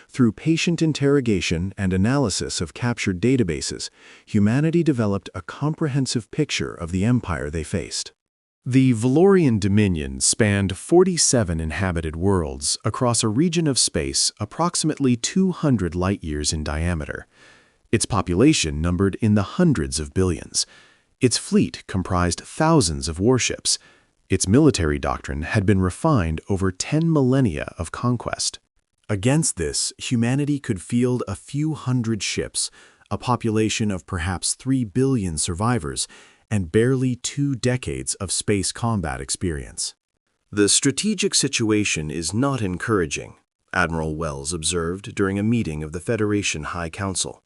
Through patient interrogation and analysis of captured databases, humanity developed a comprehensive picture of the empire they faced. The Valorian Dominion spanned 47 inhabited worlds across a region of space approximately 200 light-years in diameter. Its population numbered in the hundreds of billions. Its fleet comprised thousands of warships. Its military doctrine had been refined over 10 millennia of conquest. Against this, humanity could field a few hundred ships, a population of perhaps 3 billion survivors, and barely 2 decades of space combat experience. The strategic situation is not encouraging, Admiral Wells observed during a meeting of the Federation High Council.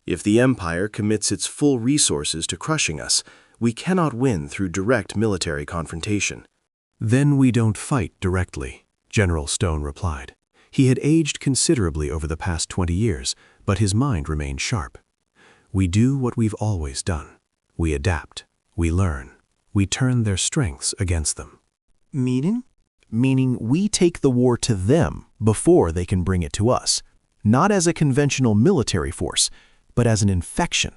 If the Empire commits its full resources to crushing us, we cannot win through direct military confrontation. Then we don't fight directly, General Stone replied. He had aged considerably over the past 20 years, but his mind remained sharp. We do what we've always done. We adapt. We learn. We turn their strengths against them. Meaning? Meaning we take the war to them before they can bring it to us. Not as a conventional military force, but as an infection.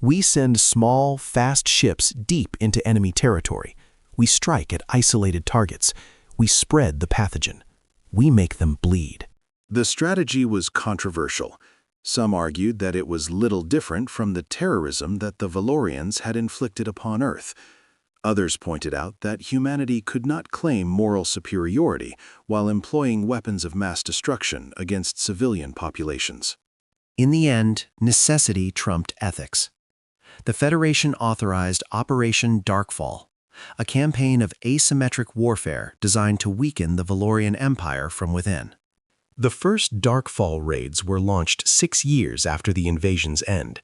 We send small, fast ships deep into enemy territory. We strike at isolated targets. We spread the pathogen. We make them bleed. The strategy was controversial. Some argued that it was little different from the terrorism that the Valorians had inflicted upon Earth. Others pointed out that humanity could not claim moral superiority while employing weapons of mass destruction against civilian populations. In the end, necessity trumped ethics. The Federation authorized Operation Darkfall, a campaign of asymmetric warfare designed to weaken the Valorian Empire from within. The first Darkfall raids were launched 6 years after the invasion's end.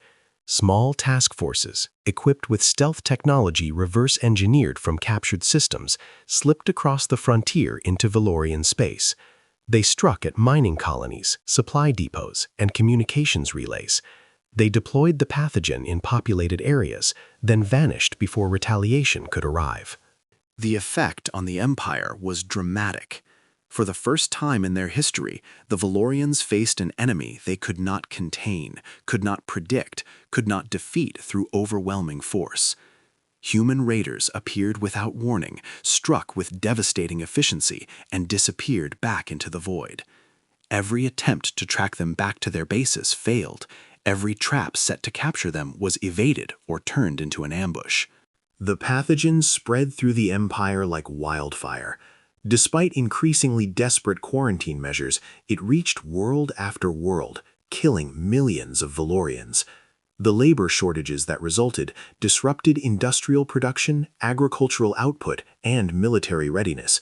Small task forces, equipped with stealth technology reverse-engineered from captured systems, slipped across the frontier into Valorian space. They struck at mining colonies, supply depots, and communications relays. They deployed the pathogen in populated areas, then vanished before retaliation could arrive. The effect on the Empire was dramatic. For the first time in their history, the Valorians faced an enemy they could not contain, could not predict, could not defeat through overwhelming force. Human raiders appeared without warning, struck with devastating efficiency, and disappeared back into the void. Every attempt to track them back to their bases failed, Every trap set to capture them was evaded or turned into an ambush. The pathogens spread through the Empire like wildfire. Despite increasingly desperate quarantine measures, it reached world after world, killing millions of Valorians. The labor shortages that resulted disrupted industrial production, agricultural output, and military readiness.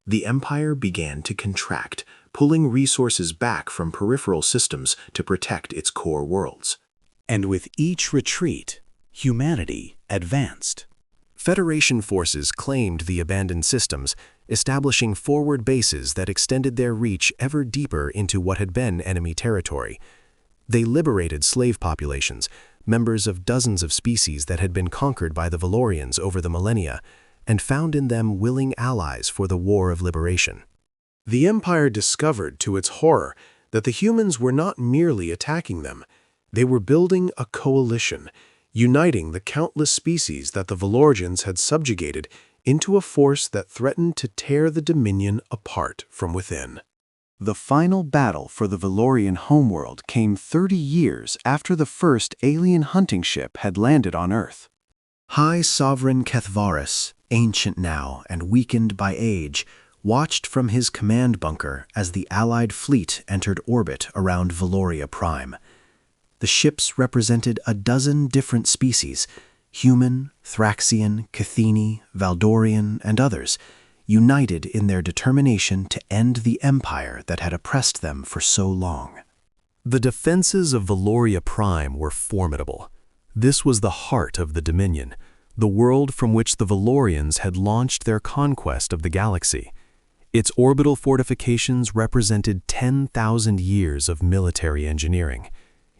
The Empire began to contract, pulling resources back from peripheral systems to protect its core worlds. And with each retreat, humanity advanced. Federation forces claimed the abandoned systems, establishing forward bases that extended their reach ever deeper into what had been enemy territory. They liberated slave populations, members of dozens of species that had been conquered by the Valorians over the millennia, and found in them willing allies for the war of liberation. The Empire discovered, to its horror, that the humans were not merely attacking them. They were building a coalition, uniting the countless species that the Valorians had subjugated into a force that threatened to tear the Dominion apart from within. The final battle for the Valorian homeworld came 30 years after the first alien hunting ship had landed on Earth. High Sovereign Kethvaris, ancient now and weakened by age, watched from his command bunker as the Allied fleet entered orbit around Valoria Prime. The ships represented a dozen different species, human, Thraxian, Catheni, Valdorian, and others, united in their determination to end the empire that had oppressed them for so long. The defenses of Valoria Prime were formidable. This was the heart of the Dominion, the world from which the Valorians had launched their conquest of the galaxy. Its orbital fortifications represented 10,000 years of military engineering.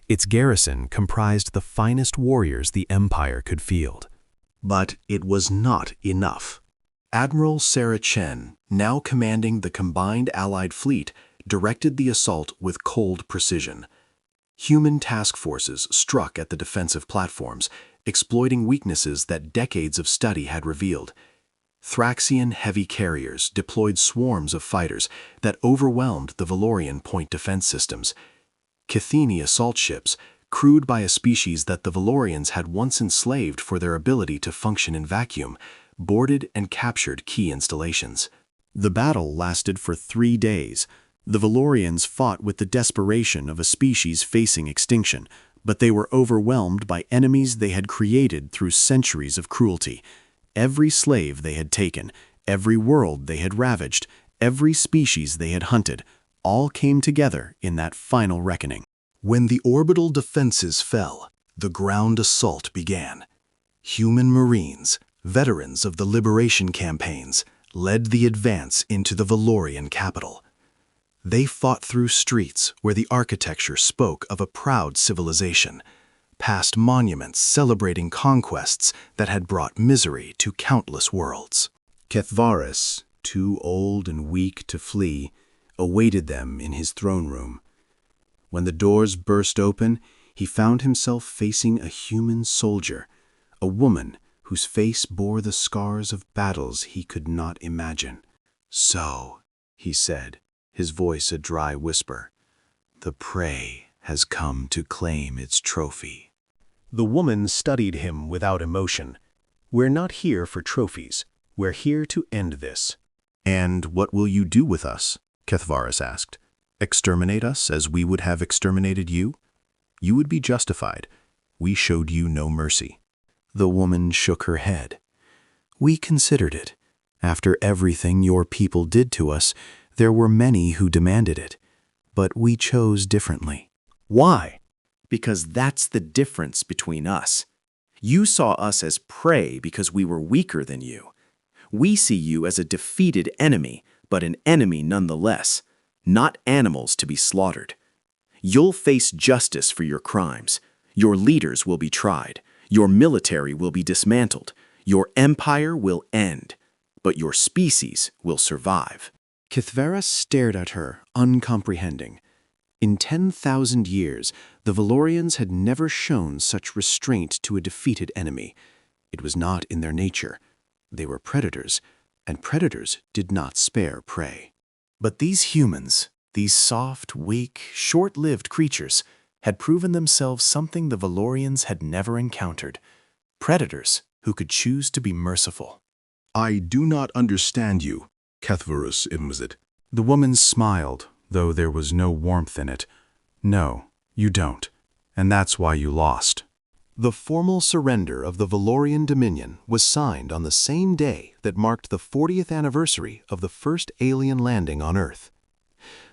Its garrison comprised the finest warriors the Empire could field. But it was not enough. Admiral Sarah Chen, now commanding the combined Allied fleet, directed the assault with cold precision. Human task forces struck at the defensive platforms, exploiting weaknesses that decades of study had revealed. Thraxian heavy carriers deployed swarms of fighters that overwhelmed the Valorian point defense systems. Catheni assault ships, crewed by a species that the Valorians had once enslaved for their ability to function in vacuum, boarded and captured key installations. The battle lasted for 3 days. The Valorians fought with the desperation of a species facing extinction, but they were overwhelmed by enemies they had created through centuries of cruelty. Every slave they had taken, every world they had ravaged, every species they had hunted, all came together in that final reckoning. When the orbital defenses fell, the ground assault began. Human Marines, veterans of the liberation campaigns, led the advance into the Valorian capital. They fought through streets where the architecture spoke of a proud civilization, past monuments celebrating conquests that had brought misery to countless worlds. Kethvaris, too old and weak to flee, awaited them in his throne room. When the doors burst open, he found himself facing a human soldier, a woman whose face bore the scars of battles he could not imagine. "So," he said, his voice a dry whisper, "the prey has come to claim its trophy." The woman studied him without emotion. "We're not here for trophies. We're here to end this." "And what will you do with us?" Kethvaris asked. "Exterminate us as we would have exterminated you? You would be justified. We showed you no mercy." The woman shook her head. "We considered it. After everything your people did to us, there were many who demanded it. But we chose differently." Why? Because that's the difference between us. You saw us as prey because we were weaker than you. We see you as a defeated enemy, but an enemy nonetheless, not animals to be slaughtered. You'll face justice for your crimes. Your leaders will be tried. Your military will be dismantled. Your empire will end. But your species will survive." Kethvaris stared at her, uncomprehending. In 10,000 years, the Valorians had never shown such restraint to a defeated enemy. It was not in their nature. They were predators, and predators did not spare prey. But these humans, these soft, weak, short-lived creatures, had proven themselves something the Valorians had never encountered, predators who could choose to be merciful. I do not understand you, Kethvarus Imazid. The woman smiled, though there was no warmth in it. No, you don't, and that's why you lost. The formal surrender of the Valorian Dominion was signed on the same day that marked the 40th anniversary of the first alien landing on Earth.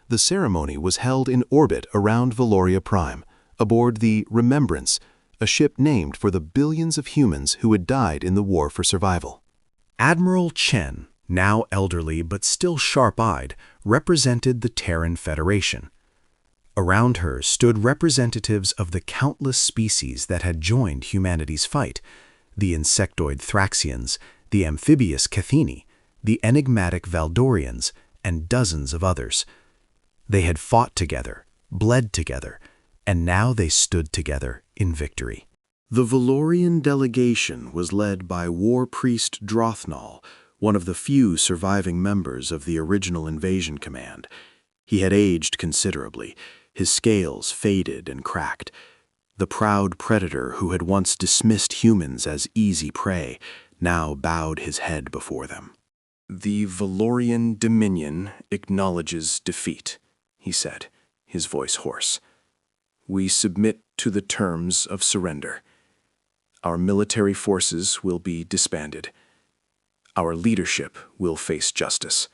The ceremony was held in orbit around Valoria Prime, aboard the Remembrance, a ship named for the billions of humans who had died in the war for survival. Admiral Chen, now elderly but still sharp-eyed, represented the Terran Federation. Around her stood representatives of the countless species that had joined humanity's fight: the insectoid Thraxians, the amphibious Cathini, the enigmatic Valdorians, and dozens of others. They had fought together, bled together, and now they stood together in victory. The Valorian delegation was led by War Priest Drothnall, one of the few surviving members of the original invasion command. He had aged considerably, his scales faded and cracked. The proud predator who had once dismissed humans as easy prey now bowed his head before them. "The Valorian Dominion acknowledges defeat," he said, his voice hoarse. "We submit to the terms of surrender. Our military forces will be disbanded. Our leadership will face justice.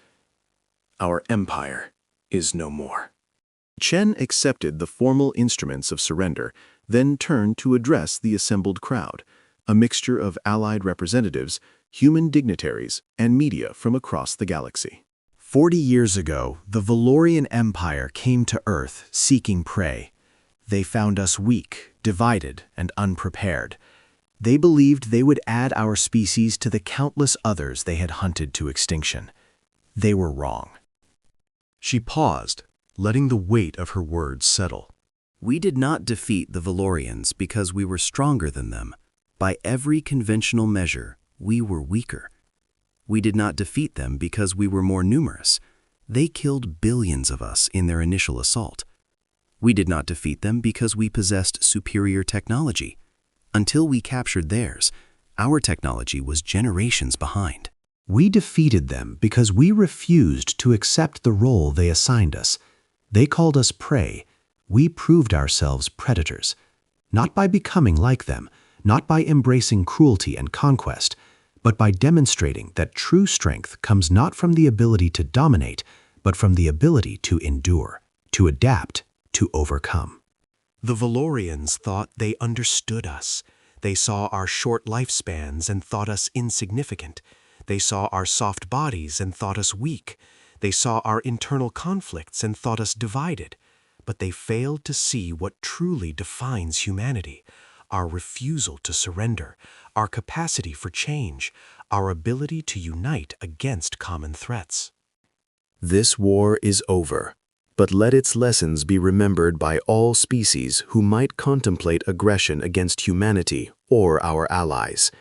Our empire is no more." Chen accepted the formal instruments of surrender, then turned to address the assembled crowd, a mixture of allied representatives, human dignitaries, and media from across the galaxy. 40 years ago, the Valorian Empire came to Earth seeking prey. They found us weak, divided, and unprepared. They believed they would add our species to the countless others they had hunted to extinction. They were wrong. She paused, letting the weight of her words settle. We did not defeat the Valorians because we were stronger than them. By every conventional measure, we were weaker. We did not defeat them because we were more numerous. They killed billions of us in their initial assault. We did not defeat them because we possessed superior technology. Until we captured theirs, our technology was generations behind. We defeated them because we refused to accept the role they assigned us. They called us prey. We proved ourselves predators. Not by becoming like them, not by embracing cruelty and conquest, but by demonstrating that true strength comes not from the ability to dominate, but from the ability to endure, to adapt, to overcome. The Valorians thought they understood us. They saw our short lifespans and thought us insignificant. They saw our soft bodies and thought us weak. They saw our internal conflicts and thought us divided. But they failed to see what truly defines humanity: our refusal to surrender, our capacity for change, our ability to unite against common threats. This war is over, but let its lessons be remembered by all species who might contemplate aggression against humanity or our allies.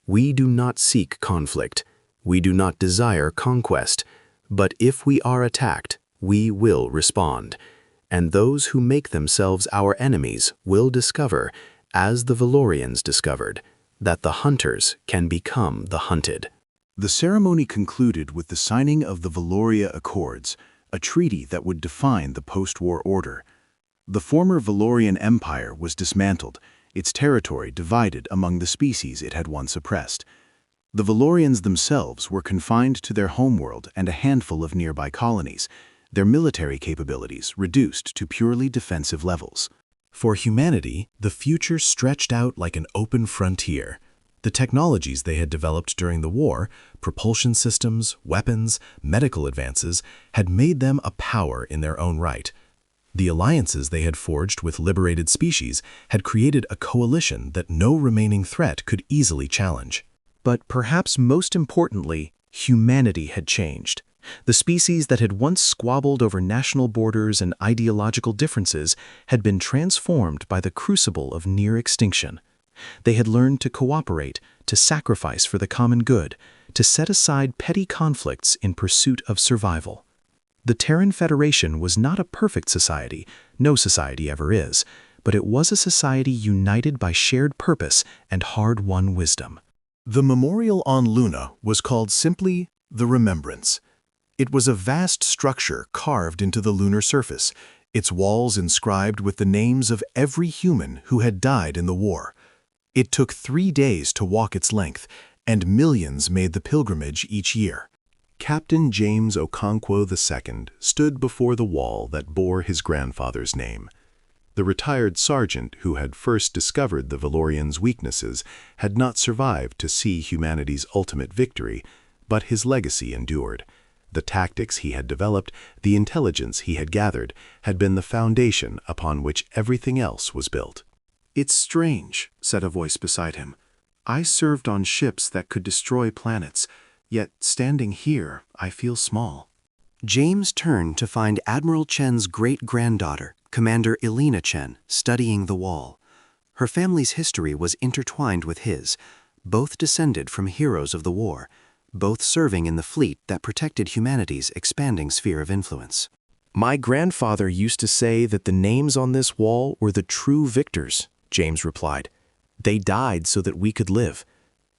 We do not seek conflict. We do not desire conquest. But if we are attacked, we will respond. And those who make themselves our enemies will discover, as the Valorians discovered, that the hunters can become the hunted. The ceremony concluded with the signing of the Valoria Accords, a treaty that would define the post-war order. The former Valorian Empire was dismantled, its territory divided among the species it had once oppressed. The Valorians themselves were confined to their homeworld and a handful of nearby colonies, their military capabilities reduced to purely defensive levels. For humanity, the future stretched out like an open frontier. The technologies they had developed during the war, propulsion systems, weapons, medical advances, had made them a power in their own right. The alliances they had forged with liberated species had created a coalition that no remaining threat could easily challenge. But perhaps most importantly, humanity had changed. The species that had once squabbled over national borders and ideological differences had been transformed by the crucible of near extinction. They had learned to cooperate, to sacrifice for the common good, to set aside petty conflicts in pursuit of survival. The Terran Federation was not a perfect society, no society ever is, but it was a society united by shared purpose and hard-won wisdom. The memorial on Luna was called simply the Remembrance. It was a vast structure carved into the lunar surface, its walls inscribed with the names of every human who had died in the war. It took 3 days to walk its length, and millions made the pilgrimage each year. Captain James Okonkwo II stood before the wall that bore his grandfather's name. The retired sergeant who had first discovered the Valorians' weaknesses had not survived to see humanity's ultimate victory, but his legacy endured. The tactics he had developed, the intelligence he had gathered, had been the foundation upon which everything else was built. "It's strange," said a voice beside him. "I served on ships that could destroy planets, yet standing here, I feel small." James turned to find Admiral Chen's great-granddaughter, Commander Elena Chen, studying the wall. Her family's history was intertwined with his, both descended from heroes of the war, both serving in the fleet that protected humanity's expanding sphere of influence. My grandfather used to say that the names on this wall were the true victors, James replied. They died so that we could live.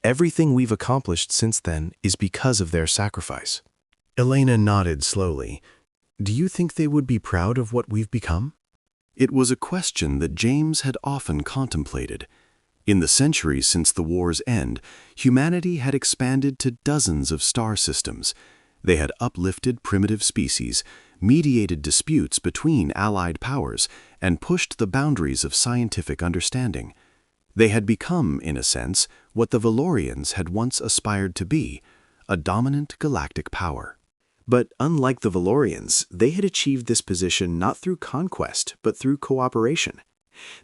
Everything we've accomplished since then is because of their sacrifice. Elena nodded slowly. "Do you think they would be proud of what we've become?" It was a question that James had often contemplated. In the centuries since the war's end, humanity had expanded to dozens of star systems. They had uplifted primitive species, mediated disputes between allied powers, and pushed the boundaries of scientific understanding. They had become, in a sense, what the Valorians had once aspired to be, a dominant galactic power. But unlike the Valorians, they had achieved this position not through conquest, but through cooperation.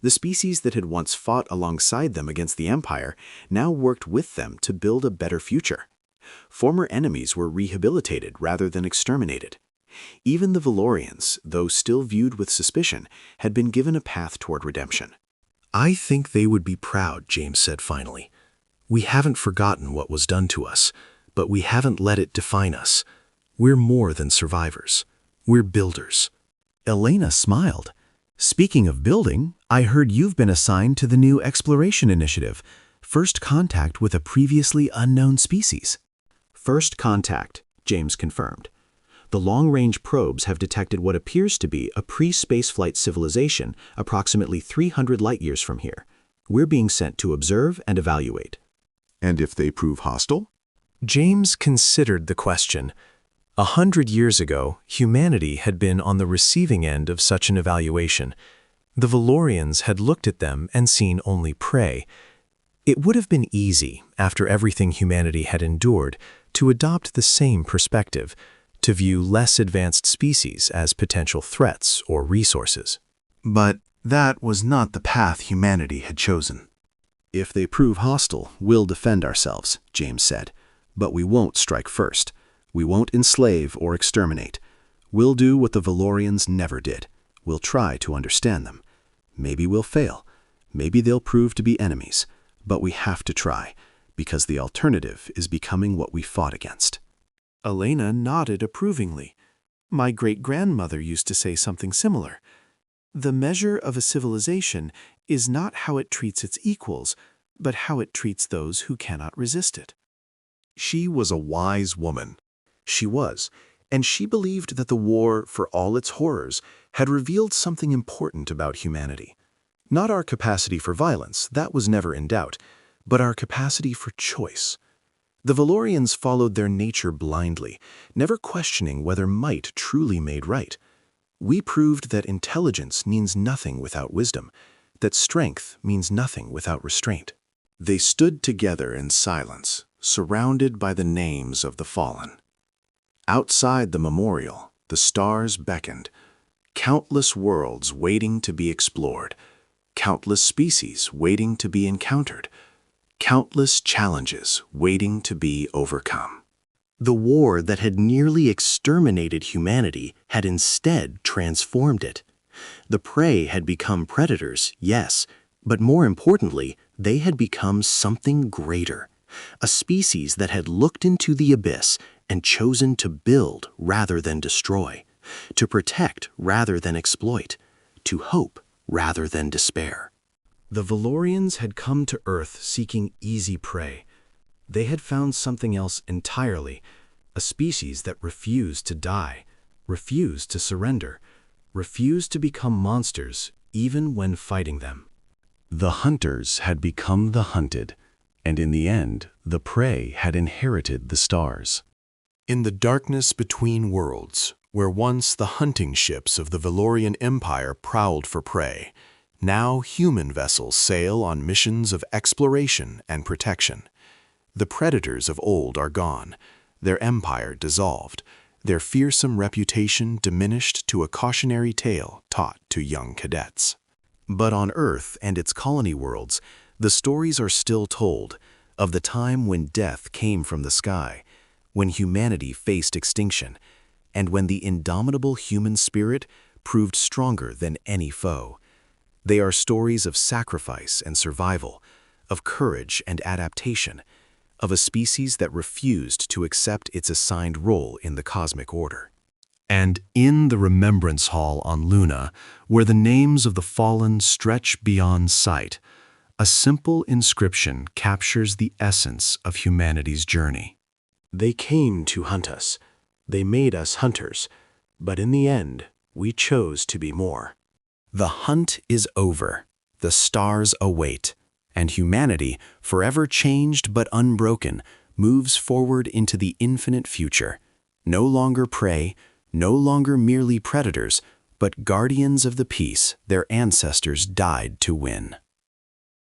The species that had once fought alongside them against the Empire now worked with them to build a better future. Former enemies were rehabilitated rather than exterminated. Even the Valorians, though still viewed with suspicion, had been given a path toward redemption. "I think they would be proud," James said finally. "We haven't forgotten what was done to us, but we haven't let it define us. We're more than survivors. We're builders." Elena smiled. "Speaking of building, I heard you've been assigned to the new exploration initiative, First Contact with a Previously Unknown Species." First contact, James confirmed. The long-range probes have detected what appears to be a pre-spaceflight civilization approximately 300 light-years from here. We're being sent to observe and evaluate. "And if they prove hostile?" James considered the question. 100 years ago, humanity had been on the receiving end of such an evaluation. The Valorians had looked at them and seen only prey. It would have been easy, after everything humanity had endured, to adopt the same perspective, to view less advanced species as potential threats or resources. But that was not the path humanity had chosen. "If they prove hostile, we'll defend ourselves," James said. "But we won't strike first. We won't enslave or exterminate. We'll do what the Valorians never did. We'll try to understand them. Maybe we'll fail. Maybe they'll prove to be enemies. But we have to try, because the alternative is becoming what we fought against." Elena nodded approvingly. "My great-grandmother used to say something similar. The measure of a civilization is not how it treats its equals, but how it treats those who cannot resist it." She was a wise woman. She was, and she believed that the war, for all its horrors, had revealed something important about humanity. Not our capacity for violence, that was never in doubt, but our capacity for choice. The Valorians followed their nature blindly, never questioning whether might truly made right. We proved that intelligence means nothing without wisdom, that strength means nothing without restraint. They stood together in silence, surrounded by the names of the fallen. Outside the memorial, the stars beckoned, countless worlds waiting to be explored, countless species waiting to be encountered, countless challenges waiting to be overcome. The war that had nearly exterminated humanity had instead transformed it. The prey had become predators, yes, but more importantly, they had become something greater, a species that had looked into the abyss and chosen to build rather than destroy, to protect rather than exploit, to hope rather than despair. The Valorians had come to Earth seeking easy prey. They had found something else entirely, a species that refused to die, refused to surrender, refused to become monsters even when fighting them. The hunters had become the hunted, and in the end, the prey had inherited the stars. In the darkness between worlds, where once the hunting ships of the Valorian Empire prowled for prey, now human vessels sail on missions of exploration and protection. The predators of old are gone, their empire dissolved, their fearsome reputation diminished to a cautionary tale taught to young cadets. But on Earth and its colony worlds, the stories are still told of the time when death came from the sky, when humanity faced extinction, and when the indomitable human spirit proved stronger than any foe. They are stories of sacrifice and survival, of courage and adaptation, of a species that refused to accept its assigned role in the cosmic order. And in the Remembrance Hall on Luna, where the names of the fallen stretch beyond sight, a simple inscription captures the essence of humanity's journey. They came to hunt us. They made us hunters. But in the end, we chose to be more. The hunt is over. The stars await. And humanity, forever changed but unbroken, moves forward into the infinite future. No longer prey, no longer merely predators, but guardians of the peace their ancestors died to win.